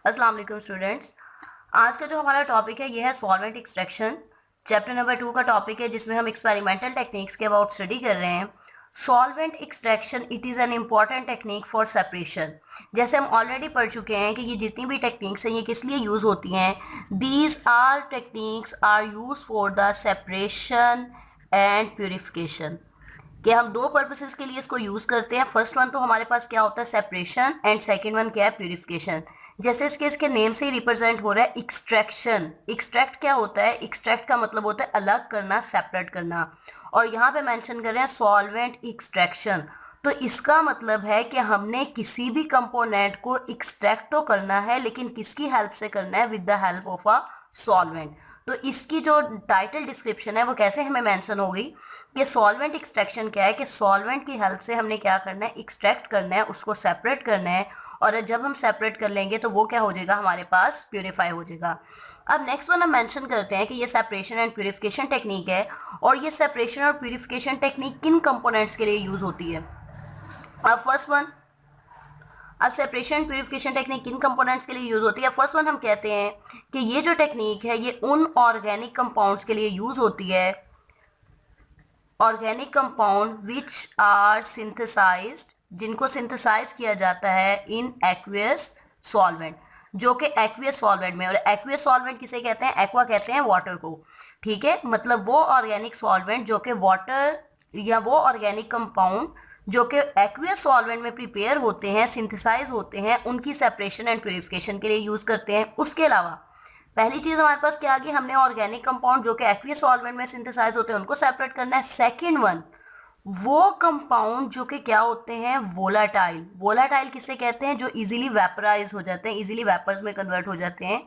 अस्सलाम वालेकुम स्टूडेंट्स। आज का जो हमारा टॉपिक है ये है सॉल्वेंट एक्सट्रैक्शन। चैप्टर नंबर 2 का टॉपिक है जिसमें हम एक्सपेरिमेंटल टेक्निक्स के अबाउट स्टडी कर रहे हैं। Solvent extraction it is an important technique for separation. जैसे हम ऑलरेडी पढ़ चुके हैं कि ये जितनी भी टेक्निक्स हैं ये किस लिए यूज़ होती हैं। These are techniques are used for the separation and purification. कि हम दो पर्पसेस के लिए इसको यूज़ करते हैं। फर्स्ट वन तो हमारे पास क्या होता है, सेपरेशन, एंड सेकंड वन क्या है, प्यूरिफिकेशन। जैसे इसके नेम से ही रिप्रेजेंट हो रहा है एक्सट्रैक्शन। एक्सट्रैक्ट क्या होता है, एक्सट्रैक्ट का मतलब होता है अलग करना, सेपरेट करना। और यहाँ पे मेंशन कर रहे हैं सॉल्वेंट एक्सट्रैक्शन, तो इसका मतलब है कि हमने किसी भी कंपोनेंट को एक्सट्रैक्ट तो करना है, लेकिन किसकी हेल्प से करना है, with the help of a solvent. तो इसकी जो टाइटल डिस्क्रिप्शन है वो कैसे हमें मेंशन होगी कि सॉल्वेंट एक्सट्रैक्शन क्या है, कि सॉल्वेंट की हेल्प से हमने क्या करना है, एक्सट्रैक्ट करना है, उसको सेपरेट करना है। और जब हम सेपरेट कर लेंगे तो वो क्या हो जाएगा, हमारे पास प्योरीफाई हो जाएगा। अब नेक्स्ट वन हम मेंशन करते हैं कि ये सेपरेशन एंड प्यूरिफिकेशन टेक्निक है, और ये सेपरेशन और प्यूरिफिकेशन टेक्निक किन कंपोनेंट्स के लिए यूज होती है। अब फर्स्ट वन, अब सेपरेशन प्यूरिफिकेशन टेक्निक किन कंपोनेंट्स के लिए यूज होती है। फर्स्ट वन हम कहते हैं कि ये जो टेक्निक है ये उन ऑर्गेनिक कंपाउंड्स के लिए यूज होती है, organic compound which are synthesized, जिनको सिंथेसाइज किया जाता है इन एक्वियस सॉल्वेंट, जो कि एक्वियस सॉल्वेंट में। और एक्वियस सॉल्वेंट किसे कहते हैं, एक्वा कहते हैं वाटर को। ठीक है, मतलब वो ऑर्गेनिक सॉल्वेंट जो कि वाटर, या वो ऑर्गेनिक कंपाउंड जो कि एक्वियस सॉल्वेंट में प्रिपेयर होते हैं, सिंथेसाइज होते हैं, उनकी सेपरेशन एंड प्यूरिफिकेशन के लिए यूज करते हैं। उसके अलावा पहली चीज हमारे पास क्या आ गई, हमने ऑर्गेनिक कंपाउंड जो कि एक्वियस सॉल्वेंट में सिंथेसाइज होते हैं उनको सेपरेट करना है। सेकंड वन, वो कंपाउंड जो कि क्या होते हैं, वोलाटाइल। वोलाटाइल किसे कहते हैं, जो इजीली वेपराइज हो जाते हैं, इजीली वेपर्स में कन्वर्ट हो जाते हैं।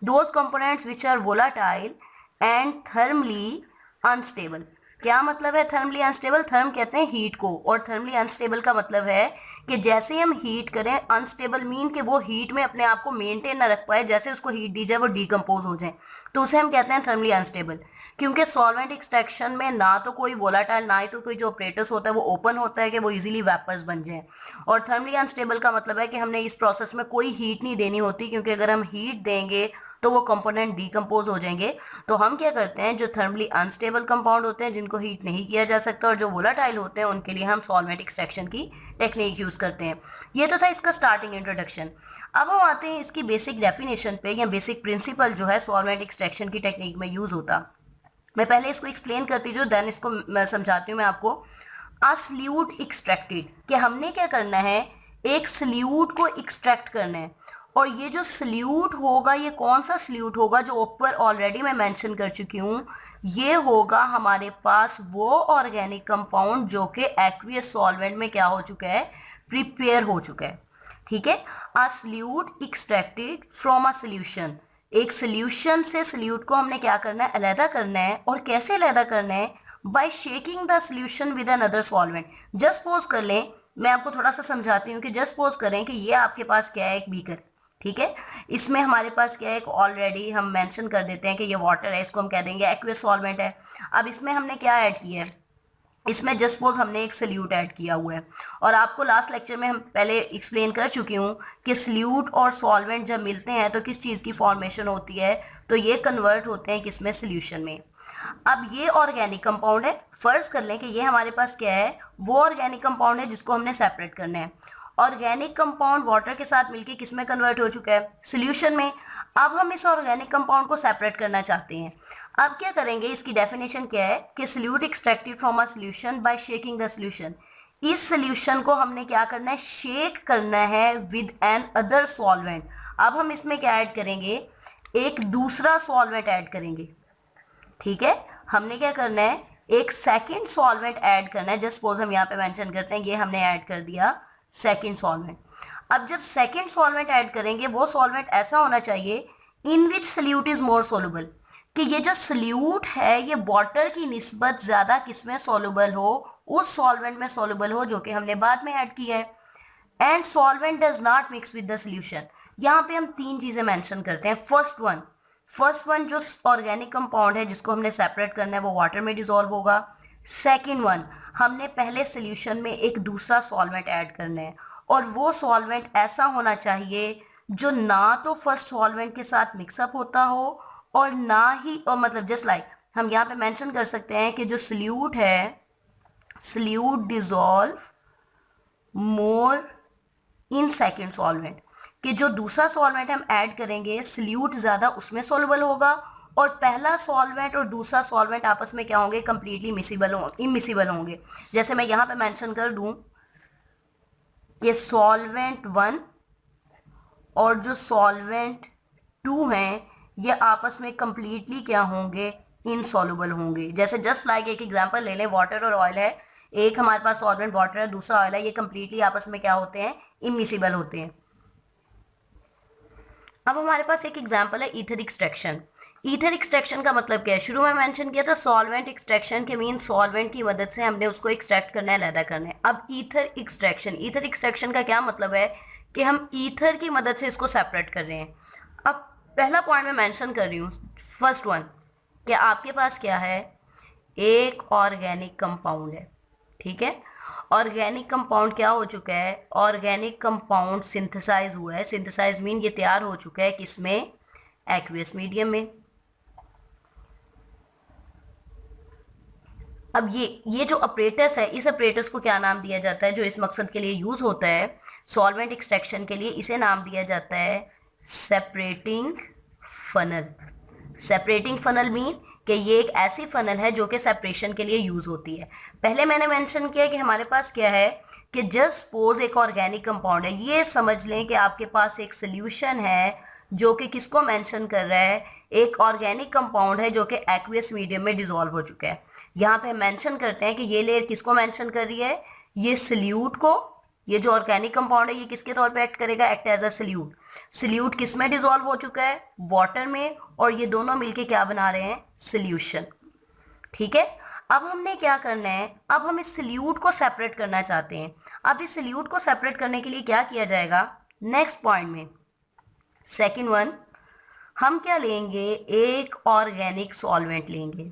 Those components which are volatile and thermally unstable. क्या मतलब है थर्मली अनस्टेबल, थर्म कहते हैं हीट को, और थर्मली अनस्टेबल का मतलब है कि जैसे हम हीट करें, अनस्टेबल मीन कि वो हीट में अपने आप को मेंटेन ना रख पाए, जैसे उसको हीट दी जाए वो डिकम्पोज हो जाए, तो उसे हम कहते हैं थर्मली अनस्टेबल। क्योंकि सॉल्वेंट एक्सट्रैक्शन में ना तो कोई वोलाटाइल, ना ही तो कोई जो ऑपरेटस होता है वो ओपन होता है कि वो इजीली वेपर्स बन जाए। और थर्मली अनस्टेबल का मतलब है कि हमने इस प्रोसेस में कोई हीट नहीं देनी होती, क्योंकि अगर हम हीट देंगे तो वो कंपोनेंट डीकम्पोज हो जाएंगे। तो हम क्या करते हैं, जो थर्मली अनस्टेबल कंपाउंड होते हैं जिनको हीट नहीं किया जा सकता, और जो वोलाटाइल होते हैं, उनके लिए हम सॉल्वेंट एक्सट्रैक्शन की टेक्निक यूज करते हैं। ये तो था इसका स्टार्टिंग इंट्रोडक्शन। अब हम आते हैं इसकी बेसिक डेफिनेशन पे, या बेसिक प्रिंसिपल जो है सॉल्वेंट एक्सट्रैक्शन की टेक्निक में यूज होता। मैं पहले इसको एक्सप्लेन करती हूँ, देन इसको मैं समझाती हूँ मैं आपको। अ सल्यूट एक्सट्रैक्टेड, कि हमने क्या करना है, एक सल्यूट को एक्सट्रैक्ट करना है। और ये जो सल्यूट होगा, ये कौन सा सल्यूट होगा, जो ऊपर ऑलरेडी मैं मेंशन कर चुकी हूँ, ये होगा हमारे पास वो ऑर्गेनिक कंपाउंड जो कि एक्वियस सॉल्वेंट में क्या हो चुका है, प्रिपेयर हो चुका है। ठीक है, a solute extracted from a solution, एक सॉल्यूशन से सल्यूट को हमने क्या करना है, अलहदा करना है। और कैसे अलहदा करना है, by shaking the solution with another solvent. Just suppose कर लें, मैं आपको थोड़ा सा समझाती हूँ कि जस्ट सपोज करें कि ये आपके पास क्या है, एक बीकर। ठीक है, इसमें हमारे पास क्या है, एक ऑलरेडी हम मेंशन कर देते हैं कि ये वाटर है, इसको हम कह देंगे एक्वियस सॉल्वेंट है। अब इसमें हमने क्या ऐड किया है, इसमें जस्ट सपोज हमने एक सल्यूट ऐड किया हुआ है। और आपको लास्ट लेक्चर में हम पहले एक्सप्लेन कर चुकी हूँ कि सल्यूट और सॉल्वेंट जब मिलते हैं तो किस चीज़ की फॉर्मेशन होती है, तो ये कन्वर्ट होते हैं किसमें, सॉल्यूशन में। अब ये ऑर्गेनिक कंपाउंड है, फर्ज कर लें कि ये हमारे पास क्या है, वो ऑर्गेनिक कंपाउंड है जिसको हमने सेपरेट करना है। ऑर्गेनिक कंपाउंड वाटर के साथ मिलके किस में कन्वर्ट हो चुका है, सॉल्यूशन में। अब हम इस ऑर्गेनिक कंपाउंड को सेपरेट करना चाहते हैं। अब क्या करेंगे, इसकी डेफिनेशन क्या है कि solute extracted from a solution by shaking the solution. इस सॉल्यूशन को हमने क्या करना है, शेक करना है विद एन अदर सॉल्वेंट। अब हम इसमें क्या ऐड करेंगे, एक दूसरा सॉल्वेंट ऐड करेंगे। ठीक है, हमने क्या करना है, एक सेकंड सॉल्वेंट ऐड करना है। जस्ट सपोज हम यहाँ पे मेंशन करते हैं, ये हमने ऐड कर दिया सेकंड सॉल्वेंट। अब जब सेकंड सॉल्वेंट ऐड करेंगे, वो सॉल्वेंट ऐसा होना चाहिए इन विच सल्यूट इज मोर सोलुबल, कि ये जो सल्यूट है ये वाटर की निस्बत ज़्यादा किसमें सोलुबल हो, उस सॉल्वेंट में सोलुबल हो जो कि हमने बाद में ऐड किया है। And solvent does not mix with the solution. यहाँ पे हम तीन चीज़ें मेंशन करते हैं। फर्स्ट वन जो ऑर्गेनिक कंपाउंड है जिसको हमने सेपरेट करना है वो वाटर में डिजोल्व होगा। सेकेंड वन, हमने पहले सोल्यूशन में एक दूसरा सॉल्वेंट ऐड करना है, और वो सॉल्वेंट ऐसा होना चाहिए जो ना तो फर्स्ट सॉल्वेंट के साथ मिक्सअप होता हो और ना ही, और मतलब जस्ट लाइक हम यहाँ पे मेंशन कर सकते हैं कि जो सल्यूट है, solute dissolve more in second solvent, कि जो दूसरा सॉल्वेंट हम ऐड करेंगे सल्यूट ज़्यादा उसमें सोल्युबल होगा, और पहला सॉल्वेंट और दूसरा सॉल्वेंट आपस में क्या होंगे, कंप्लीटली मिसिबल होंगे, इमिसिबल होंगे। जैसे मैं यहाँ पे मेंशन कर दूं कि सॉल्वेंट 1 और जो सॉल्वेंट 2 हैं ये आपस में कंप्लीटली क्या होंगे, इनसॉल्युबल होंगे। जैसे जस्ट लाइक एक एग्जांपल ले लें, वाटर और ऑयल है, एक हमारे पास सॉल्वेंट वाटर है, दूसरा ऑयल है, ये कंप्लीटली आपस में क्या होते हैं, इमिसिबल होते हैं। अब हमारे पास एक एग्जांपल है ईथर एक्सट्रैक्शन। ईथर एक्सट्रैक्शन का मतलब क्या है, शुरू में मेंशन किया था सॉल्वेंट एक्सट्रैक्शन के मीन सॉल्वेंट की मदद से हमने उसको एक्सट्रैक्ट करना है, अलग करना है। अब ईथर एक्सट्रैक्शन, ईथर एक्सट्रैक्शन का क्या मतलब है कि हम ईथर की मदद से इसको सेपरेट कर रहे हैं। अब पहला पॉइंट मैं मेंशन कर रही हूँ, फर्स्ट वन, कि आपके पास क्या है, एक ऑर्गेनिक कंपाउंड है, ठीक है। ऑर्गेनिक कंपाउंड क्या हो चुका है, ऑर्गेनिक कंपाउंड सिंथेसाइज हुआ है। सिंथेसाइज मीन ये तैयार हो चुका है किसमें, एक्वियस मीडियम में। अब ये जो अपरेटस है, इस अपरेटस को क्या नाम दिया जाता है, जो इस मकसद के लिए यूज होता है सॉल्वेंट एक्सट्रैक्शन के लिए, इसे नाम दिया जाता है separating funnel. Separating funnel mean कि ये एक ऐसी फनल है जो कि सेपरेशन के लिए यूज होती है। पहले मैंने मेंशन किया कि हमारे पास क्या है, कि जस्ट सपोज एक ऑर्गेनिक कंपाउंड है, ये समझ लें कि आपके पास एक सोल्यूशन है जो कि किसको मेंशन कर रहा है, एक ऑर्गेनिक कंपाउंड है जो कि एक्वियस मीडियम में डिसॉल्व हो चुका है। यहाँ पे मेंशन करते हैं कि ये लेयर किसको मेंशन कर रही है, ये सल्यूट को। ये जो ऑर्गेनिक कंपाउंड है ये किसके तौर पे एक्ट करेगा, act as a solute. Solute किस में डिसॉल्व हो चुका है, वाटर में, और ये दोनों मिलके क्या बना रहे हैं, सॉल्यूशन, ठीक है। अब हमने क्या करना है, अब हम इस सल्यूट को सेपरेट करना चाहते हैं। अब इस सल्यूट को सेपरेट करने के लिए क्या किया जाएगा, नेक्स्ट पॉइंट में, सेकंड वन, हम क्या लेंगे, एक ऑर्गेनिक सॉल्वेंट लेंगे,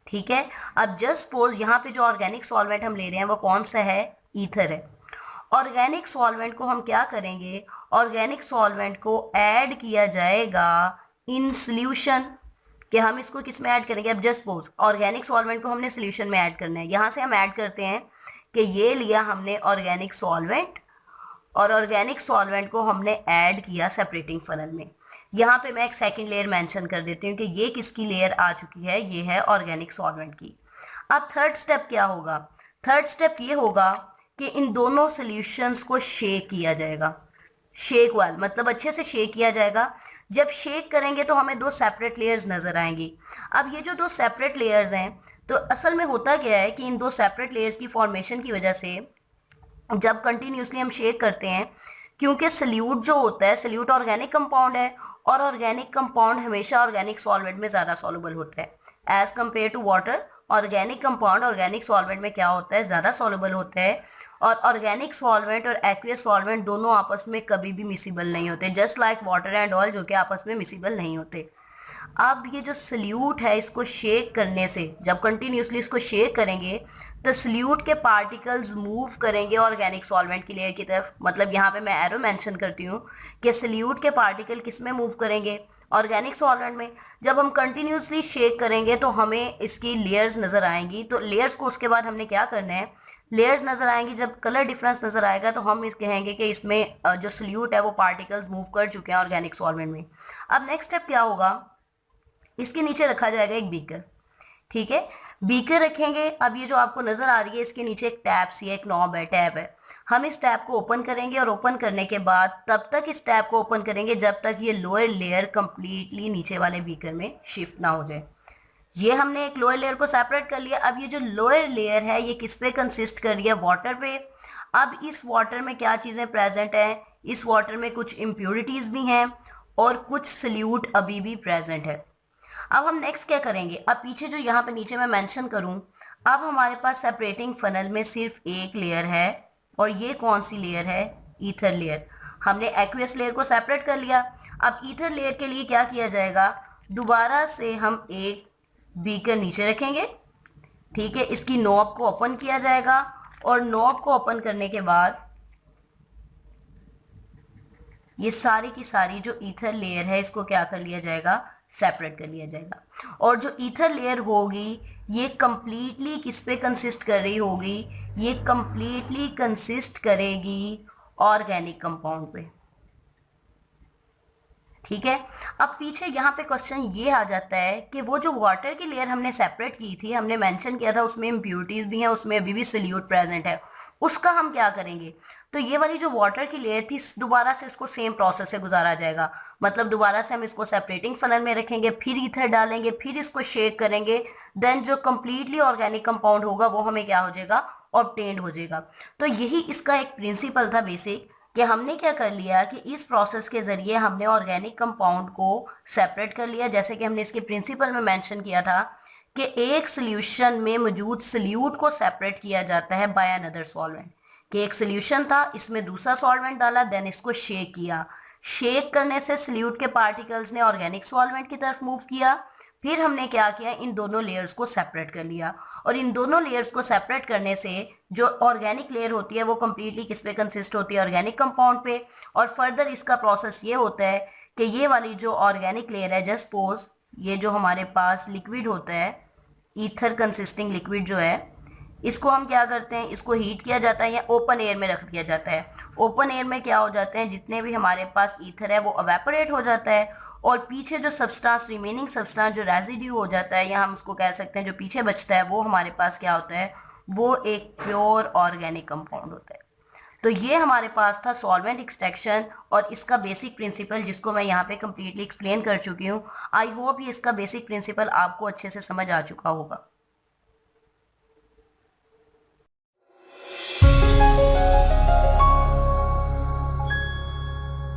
ठीक है। अब जस्ट सपोज यहाँ पे जो ऑर्गेनिक सॉल्वेंट हम ले रहे हैं वो कौन सा है, ईथर है। ऑर्गेनिक सॉल्वेंट को हम क्या करेंगे, ऑर्गेनिक सॉल्वेंट को ऐड किया जाएगा इन सॉल्यूशन, कि हम इसको किस में ऐड करेंगे। अब जस्ट सपोज ऑर्गेनिक सॉल्वेंट को हमने सॉल्यूशन में ऐड करना है, यहाँ से हम ऐड करते हैं कि ये लिया हमने ऑर्गेनिक सॉल्वेंट, और ऑर्गेनिक सॉल्वेंट को हमने ऐड किया सेपरेटिंग फनल में। यहाँ पे मैं एक सेकंड लेयर मेंशन कर देती हूँ कि ये किसकी लेयर आ चुकी है, ये है ऑर्गेनिक सॉल्वेंट की। अब थर्ड स्टेप क्या होगा, थर्ड स्टेप ये होगा कि इन दोनों सॉल्यूशंस को शेक किया जाएगा। शेक वेल मतलब अच्छे से शेक किया जाएगा। जब शेक करेंगे तो हमें दो सेपरेट लेयर्स नजर आएंगी। अब ये जो दो सेपरेट लेयर्स हैं, तो असल में होता क्या है कि इन दो सेपरेट लेयर्स की फॉर्मेशन की वजह से जब कंटिन्यूसली हम शेक करते हैं, क्योंकि सल्यूट जो होता है, सल्यूट ऑर्गेनिक कंपाउंड है, और ऑर्गेनिक कंपाउंड हमेशा ऑर्गेनिक सॉल्वेंट में ज़्यादा सॉल्युबल होता है as compare to water. Organic compound organic solvent में क्या होता है, ज़्यादा सॉल्युबल होता है। और ऑर्गेनिक सॉल्वेंट और एक्वियस सॉल्वेंट दोनों आपस में कभी भी मिसिबल नहीं होते, just like water and oil जो कि आपस में मिसिबल नहीं होते। अब ये जो सल्यूट है, इसको शेक करने से, जब कंटिन्यूसली इसको शेक करेंगे तो सल्यूट के पार्टिकल्स मूव करेंगे ऑर्गेनिक सॉल्वेंट की लेयर की तरफ। मतलब यहाँ पे मैं एरो मेंशन करती हूँ कि सल्यूट के पार्टिकल किस में मूव करेंगे, ऑर्गेनिक सॉल्वेंट में। जब हम कंटिन्यूसली शेक करेंगे तो हमें इसकी लेयर्स नज़र आएंगी। तो लेयर्स को उसके बाद हमने क्या करना है, लेयर्स नज़र आएंगी, जब कलर डिफरेंस नज़र आएगा तो हम इस कहेंगे कि इसमें जो सल्यूट है वो पार्टिकल्स मूव कर चुके हैं ऑर्गेनिक सॉल्वेंट में। अब नेक्स्ट स्टेप क्या होगा, इसके नीचे रखा जाएगा एक बीकर, ठीक है। बीकर रखेंगे। अब ये जो आपको नजर आ रही है इसके नीचे एक टैप सी है, एक नॉब है, टैप है। हम इस टैप को ओपन करेंगे, और ओपन करने के बाद तब तक इस टैप को ओपन करेंगे जब तक ये लोअर लेयर कंप्लीटली नीचे वाले बीकर में शिफ्ट ना हो जाए। ये हमने एक लोअर लेयर को सेपरेट कर लिया। अब ये जो लोअर लेयर है ये किस पे कंसिस्ट कर रही है, वाटर पे। अब इस वाटर में क्या चीज़ें प्रेजेंट हैं, इस वाटर में कुछ इम्प्योरिटीज़ भी हैं और कुछ सल्यूट अभी भी प्रेजेंट है। अब हम नेक्स्ट क्या करेंगे, अब पीछे जो यहाँ पे नीचे मैं मेंशन करूँ, अब हमारे पास सेपरेटिंग फनल में सिर्फ एक लेयर है, और ये कौन सी लेयर है, ईथर लेयर। हमने एक्वियस लेयर को सेपरेट कर लिया। अब ईथर लेयर के लिए क्या किया जाएगा, दोबारा से हम एक बीकर नीचे रखेंगे, ठीक है। इसकी नॉब को ओपन किया जाएगा, और नॉब को ओपन करने के बाद ये सारी की सारी जो ईथर लेयर है इसको क्या कर लिया जाएगा, सेपरेट कर लिया जाएगा। और जो ईथर लेयर होगी ये कंप्लीटली किस पे कंसिस्ट कर रही होगी, ये कंप्लीटली कंसिस्ट करेगी ऑर्गेनिक कंपाउंड पे। ठीक है। अब पीछे यहाँ पे क्वेश्चन ये आ जाता है कि वो जो वाटर की लेयर हमने सेपरेट की थी, हमने मेंशन किया था उसमें इम्प्योरिटीज भी हैं, उसमें अभी भी सोल्यूट प्रेजेंट है, उसका हम क्या करेंगे। तो ये वाली जो वाटर की लेयर थी दोबारा से इसको सेम प्रोसेस से गुजारा जाएगा, मतलब दोबारा से हम इसको सेपरेटिंग फनल में रखेंगे, फिर ईथर डालेंगे, फिर इसको शेक करेंगे, देन जो कंप्लीटली ऑर्गेनिक कंपाउंड होगा वो हमें क्या हो जाएगा, ऑब्टेन्ड हो जाएगा। तो यही इसका एक प्रिंसिपल था बेसिक, कि हमने क्या कर लिया कि इस प्रोसेस के ज़रिए हमने ऑर्गेनिक कंपाउंड को सेपरेट कर लिया, जैसे कि हमने इसके प्रिंसिपल में मेंशन किया था कि एक सॉल्यूशन में मौजूद सॉल्यूट को सेपरेट किया जाता है बाय अनदर सॉल्वेंट। कि एक सॉल्यूशन था, इसमें दूसरा सॉल्वेंट डाला, देन इसको शेक किया, शेक करने से सॉल्यूट के पार्टिकल्स ने ऑर्गेनिक सॉल्वेंट की तरफ मूव किया, फिर हमने क्या किया, इन दोनों लेयर्स को सेपरेट कर लिया। और इन दोनों लेयर्स को सेपरेट करने से जो ऑर्गेनिक लेयर होती है वो कंप्लीटली किस पे कंसिस्ट होती है, ऑर्गेनिक कंपाउंड पे। और फर्दर इसका प्रोसेस ये होता है कि ये वाली जो ऑर्गेनिक लेयर है, जस्ट सपोज ये जो हमारे पास लिक्विड होता है, ईथर कंसिस्टिंग लिक्विड जो है, इसको हम क्या करते हैं, इसको हीट किया जाता है या ओपन एयर में रख दिया जाता है। ओपन एयर में क्या हो जाते हैं, जितने भी हमारे पास ईथर है वो एवेपोरेट हो जाता है, और पीछे जो सब्सटेंस, रिमेनिंग सब्सटेंस जो रेजिड्यू हो जाता है, या हम उसको कह सकते हैं जो पीछे बचता है, वो हमारे पास क्या होता है, वो एक प्योर ऑर्गेनिक कंपाउंड होता है। तो ये हमारे पास था सॉल्वेंट एक्सट्रैक्शन और इसका बेसिक प्रिंसिपल, जिसको मैं यहाँ पे कम्प्लीटली एक्सप्लेन कर चुकी हूँ। आई होप ये इसका बेसिक प्रिंसिपल आपको अच्छे से समझ आ चुका होगा।